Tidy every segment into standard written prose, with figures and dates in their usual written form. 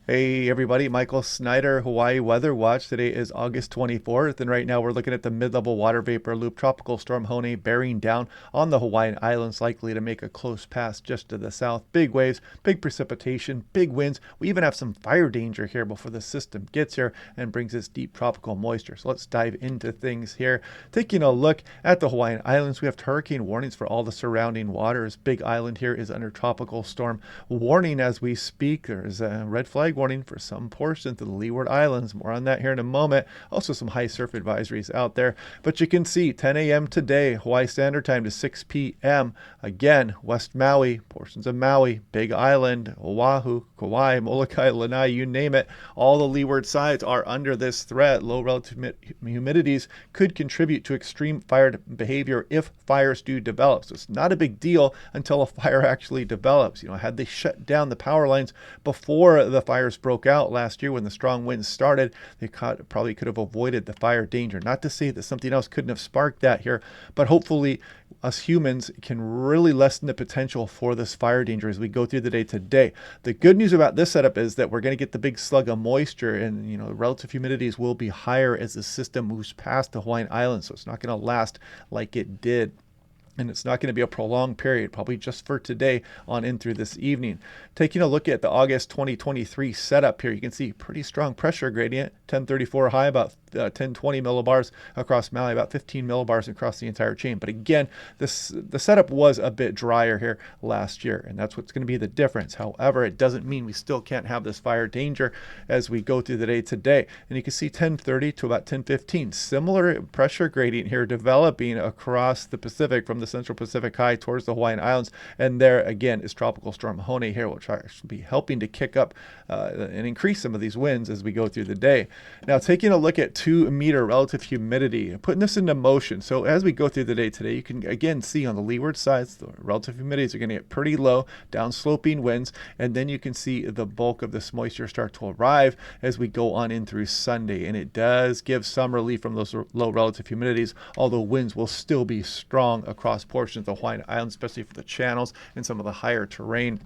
Hey everybody, Michael Snyder, Hawaii Weather Watch. Today is August 24th, and right now we're looking at the mid-level water vapor loop. Tropical storm Hone bearing down on the Hawaiian Islands, likely to make a close pass just to the south. Big waves, big precipitation, big winds. We even have some fire danger here before the system gets here and brings us deep tropical moisture. So let's dive into things here. Taking a look at the Hawaiian Islands, we have hurricane warnings for all the surrounding waters. Big Island here is under tropical storm warning as we speak. There is a red flag warning for some portions of the Leeward Islands. More on that here in a moment. Also some high surf advisories out there. But you can see 10 a.m. today, Hawaii Standard Time to 6 p.m. Again, West Maui, portions of Maui, Big Island, Oahu, Kauai, Molokai, Lanai, you name it. All the leeward sides are under this threat. Low relative humidities could contribute to extreme fire behavior if fires do develop. So it's not a big deal until a fire actually develops. Had they shut down the power lines before the fires broke out last year when the strong winds started, they probably could have avoided the fire danger. Not to say that something else couldn't have sparked that here, but hopefully us humans can really lessen the potential for this fire danger as we go through the day today. The good news about this setup is that we're going to get the big slug of moisture, and relative humidities will be higher as the system moves past the Hawaiian Islands, so it's not going to last like it did. And it's not going to be a prolonged period, probably just for today on in through this evening. Taking a look at the August 2023 setup here, you can see pretty strong pressure gradient, 1034 high, about 1020 millibars across Maui, about 15 millibars across the entire chain. But again, the setup was a bit drier here last year, and that's what's going to be the difference. However, it doesn't mean we still can't have this fire danger as we go through the day today. And you can see 1030 to about 1015. Similar pressure gradient here developing across the Pacific from the Central Pacific High towards the Hawaiian Islands. And there again is Tropical Storm Hone here, which will be helping to kick up and increase some of these winds as we go through the day. Now, taking a look at 2-meter relative humidity, putting this into motion. So as we go through the day today, you can again see on the leeward sides, the relative humidities are going to get pretty low, downsloping winds, and then you can see the bulk of this moisture start to arrive as we go on in through Sunday. And it does give some relief from those low relative humidities, although winds will still be strong across portions of the Hawaiian Islands, especially for the channels and some of the higher terrain.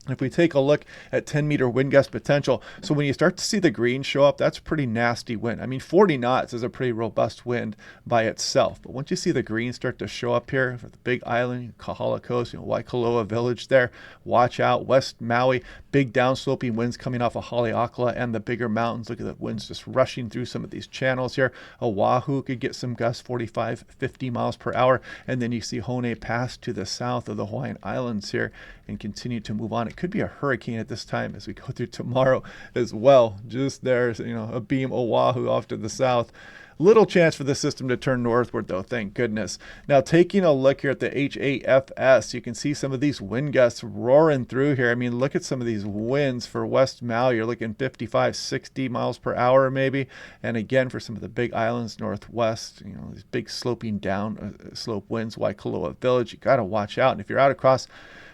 If we take a look at 10-meter wind gust potential, so when you start to see the green show up, that's pretty nasty wind. I mean, 40 knots is a pretty robust wind by itself. But once you see the green start to show up here for the Big Island, Kahala Coast, Waikoloa Village there, watch out. West Maui, big downsloping winds coming off of Haleakala and the bigger mountains. Look at the winds just rushing through some of these channels here. Oahu could get some gusts, 45, 50 miles per hour. And then you see Hone pass to the south of the Hawaiian Islands here and continue to move on. It could be a hurricane at this time as we go through tomorrow as well. Just there's, a beam Oahu off to the south. Little chance for the system to turn northward, though, thank goodness. Now, taking a look here at the HWRF, you can see some of these wind gusts roaring through here. I mean, look at some of these winds for West Maui. You're looking 55, 60 miles per hour maybe. And again, for some of the big islands northwest, these big sloping down slope winds, Waikoloa Village, you got to watch out. And if you're out across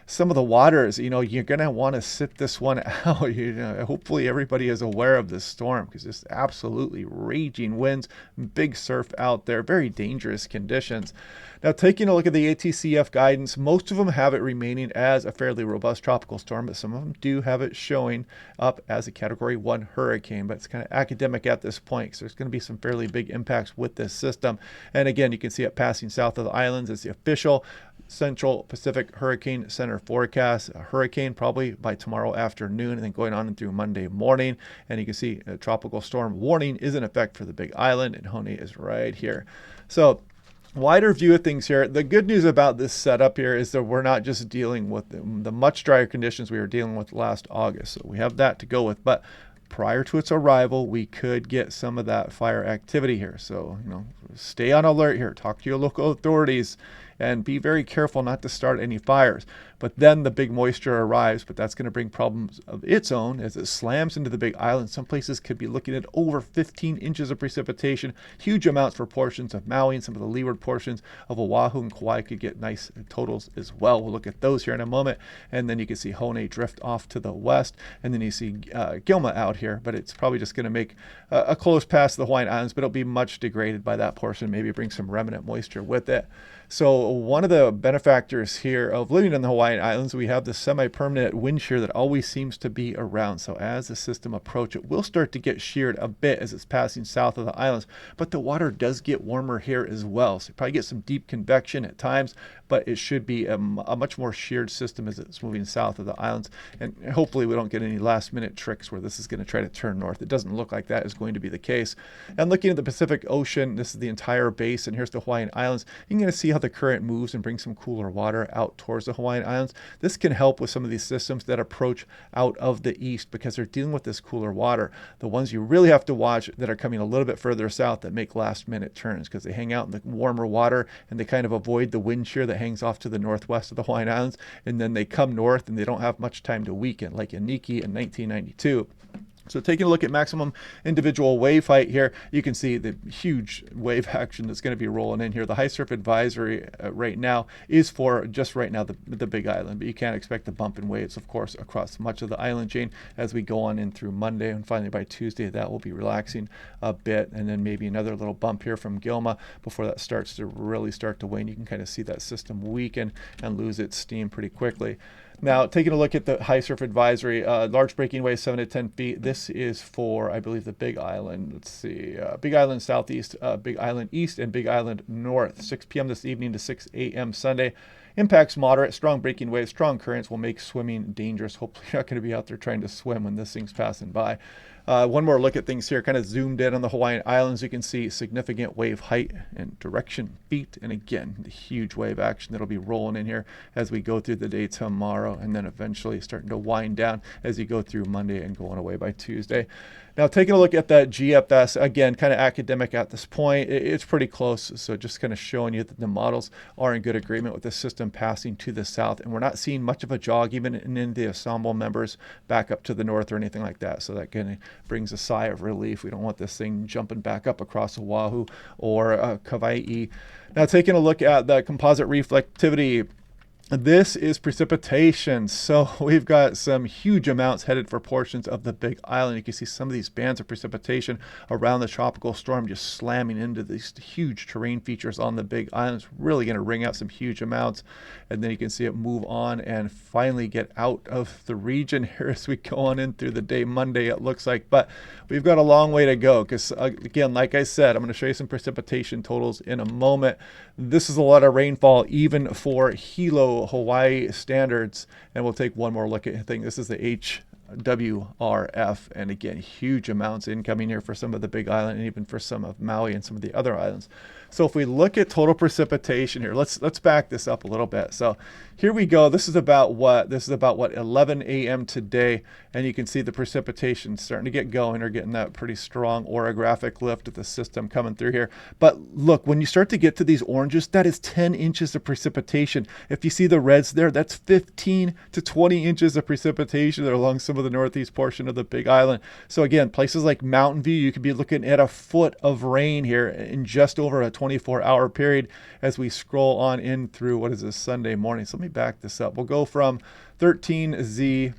some of the waters, you're going to want to sit this one out. Hopefully everybody is aware of this storm because it's absolutely raging winds, big surf out there, very dangerous conditions. Now, taking a look at the ATCF guidance, most of them have it remaining as a fairly robust tropical storm, but some of them do have it showing up as a Category 1 hurricane. But it's kind of academic at this point because there's going to be some fairly big impacts with this system. And again, you can see it passing south of the islands as the official Central Pacific Hurricane Center forecast. A hurricane probably by tomorrow afternoon and then going on through Monday morning. And you can see a tropical storm warning is in effect for the Big Island, and Hone is right here. So wider view of things here. The good news about this setup here is that we're not just dealing with the much drier conditions we were dealing with last August. So we have that to go with. But prior to its arrival, we could get some of that fire activity here. So, stay on alert here. Talk to your local authorities and be very careful not to start any fires. But then the big moisture arrives, but that's going to bring problems of its own as it slams into the Big Island. Some places could be looking at over 15 inches of precipitation, huge amounts for portions of Maui, and some of the leeward portions of Oahu and Kauai could get nice totals as well. We'll look at those here in a moment. And then you can see Hone drift off to the west, and then you see Gilma out here, but it's probably just going to make a close pass to the Hawaiian Islands, but it'll be much degraded by that portion, maybe bring some remnant moisture with it. So one of the benefactors here of living in the Hawaiian Hawaiian Islands, we have the semi-permanent wind shear that always seems to be around. So as the system approaches, it will start to get sheared a bit as it's passing south of the islands, but the water does get warmer here as well. So you probably get some deep convection at times, but it should be a much more sheared system as it's moving south of the islands. And hopefully we don't get any last minute tricks where this is going to try to turn north. It doesn't look like that is going to be the case. And looking at the Pacific Ocean, this is the entire basin. Here's the Hawaiian Islands. You're going to see how the current moves and brings some cooler water out towards the Hawaiian Islands. This can help with some of these systems that approach out of the east because they're dealing with this cooler water. The ones you really have to watch that are coming a little bit further south that make last minute turns because they hang out in the warmer water and they kind of avoid the wind shear that hangs off to the northwest of the Hawaiian Islands, and then they come north and they don't have much time to weaken like Yaniki in 1992. So taking a look at maximum individual wave height here, you can see the huge wave action that's going to be rolling in here. The high surf advisory right now is for just right now the Big Island, but you can't expect the bump in waves, of course, across much of the island chain as we go on in through Monday, and finally by Tuesday that will be relaxing a bit, and then maybe another little bump here from Gilma before that starts to really start to wane. You can kind of see that system weaken and lose its steam pretty quickly. Now, taking a look at the high surf advisory, large breaking waves 7 to 10 feet. This is for, I believe, the Big Island. Let's see, Big Island Southeast, Big Island East, and Big Island North. 6 p.m. this evening to 6 a.m. Sunday. Impacts moderate, strong breaking waves, strong currents will make swimming dangerous. Hopefully you're not going to be out there trying to swim when this thing's passing by. One more look at things here, kind of zoomed in on the Hawaiian Islands. You can see significant wave height and direction feet. And again, the huge wave action that'll be rolling in here as we go through the day tomorrow, and then eventually starting to wind down as you go through Monday and going away by Tuesday. Now, taking a look at that GFS, again, kind of academic at this point. It's pretty close, so just kind of showing you that the models are in good agreement with the system passing to the south, and we're not seeing much of a jog even in the ensemble members back up to the north or anything like that, so that kind of brings a sigh of relief. We don't want this thing jumping back up across Oahu or Kauai. Now, taking a look at the composite reflectivity, this is precipitation. So we've got some huge amounts headed for portions of the Big Island. You can see some of these bands of precipitation around the tropical storm just slamming into these huge terrain features on the Big Island. It's really going to ring out some huge amounts. And then you can see it move on and finally get out of the region here as we go on in through the day Monday, it looks like. But we've got a long way to go because, again, like I said, I'm going to show you some precipitation totals in a moment. This is a lot of rainfall even for Hilo, Hawaii standards, and we'll take one more look at thing. This is the HWRF, and again, huge amounts incoming here for some of the Big Island and even for some of Maui and some of the other islands. So if we look at total precipitation here, let's back this up a little bit. So here we go. This is about what 11 a.m. today, and you can see the precipitation starting to get going, or getting that pretty strong orographic lift of the system coming through here. But look, when you start to get to these oranges, that is 10 inches of precipitation. If you see the reds there, that's 15 to 20 inches of precipitation that are along some of the northeast portion of the Big Island. So again, places like Mountain View, you could be looking at a foot of rain here in just over a 24-hour period as we scroll on in through, what is this, Sunday morning. So let me back this up. We'll go from 13Z,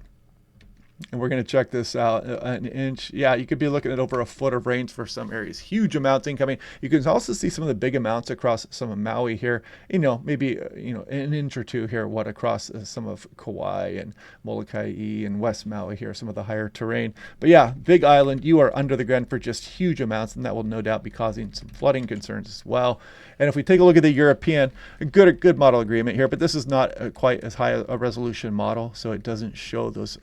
and we're going to check this out, an inch. Yeah, you could be looking at over a foot of rains for some areas. Huge amounts incoming. You can also see some of the big amounts across some of Maui here. Maybe an inch or two here, across some of Kauai and Molokai and West Maui here, some of the higher terrain. But yeah, Big Island, you are under the gun for just huge amounts, and that will no doubt be causing some flooding concerns as well. And if we take a look at the European, a good model agreement here, but this is not quite as high a resolution model, so it doesn't show those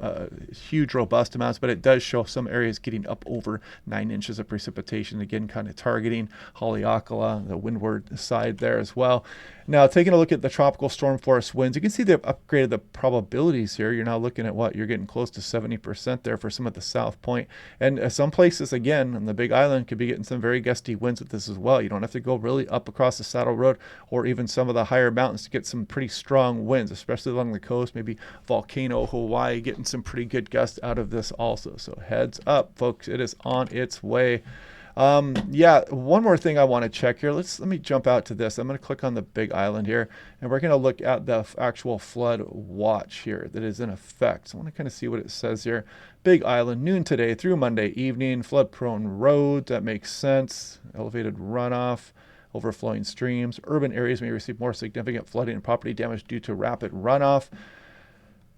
huge robust amounts, but it does show some areas getting up over 9 inches of precipitation, again kind of targeting Haleakala, the windward side there as well. Now, taking a look at the tropical storm force winds, you can see they've upgraded the probabilities here. You're now looking at you're getting close to 70% there for some of the South Point. And some places, again, on the Big Island, could be getting some very gusty winds with this as well. You don't have to go really up across the Saddle Road or even some of the higher mountains to get some pretty strong winds, especially along the coast, maybe Volcano, Hawaii, getting some pretty good gusts out of this also. So heads up, folks, it is on its way. Yeah, one more thing I want to check here. Let me jump out to this. I'm going to click on the Big Island here, and we're going to look at the actual flood watch here that is in effect. So I want to kind of see what it says here. Big Island, noon today through Monday evening, flood prone roads. That makes sense. Elevated runoff. overflowing streams. Urban areas may receive more significant flooding and property damage due to rapid runoff.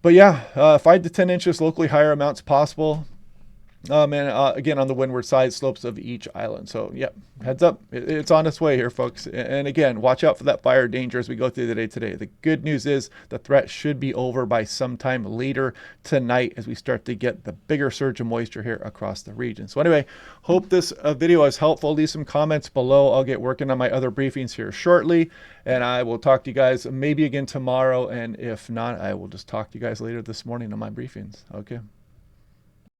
But yeah, 5 to 10 inches, locally higher amounts possible. And again, on the windward side slopes of each island. So, yep, heads up. It's on its way here, folks. And again, watch out for that fire danger as we go through the day today. The good news is the threat should be over by sometime later tonight as we start to get the bigger surge of moisture here across the region. So anyway, hope this video is helpful. Leave some comments below. I'll get working on my other briefings here shortly. And I will talk to you guys maybe again tomorrow. And if not, I will just talk to you guys later this morning on my briefings. Okay.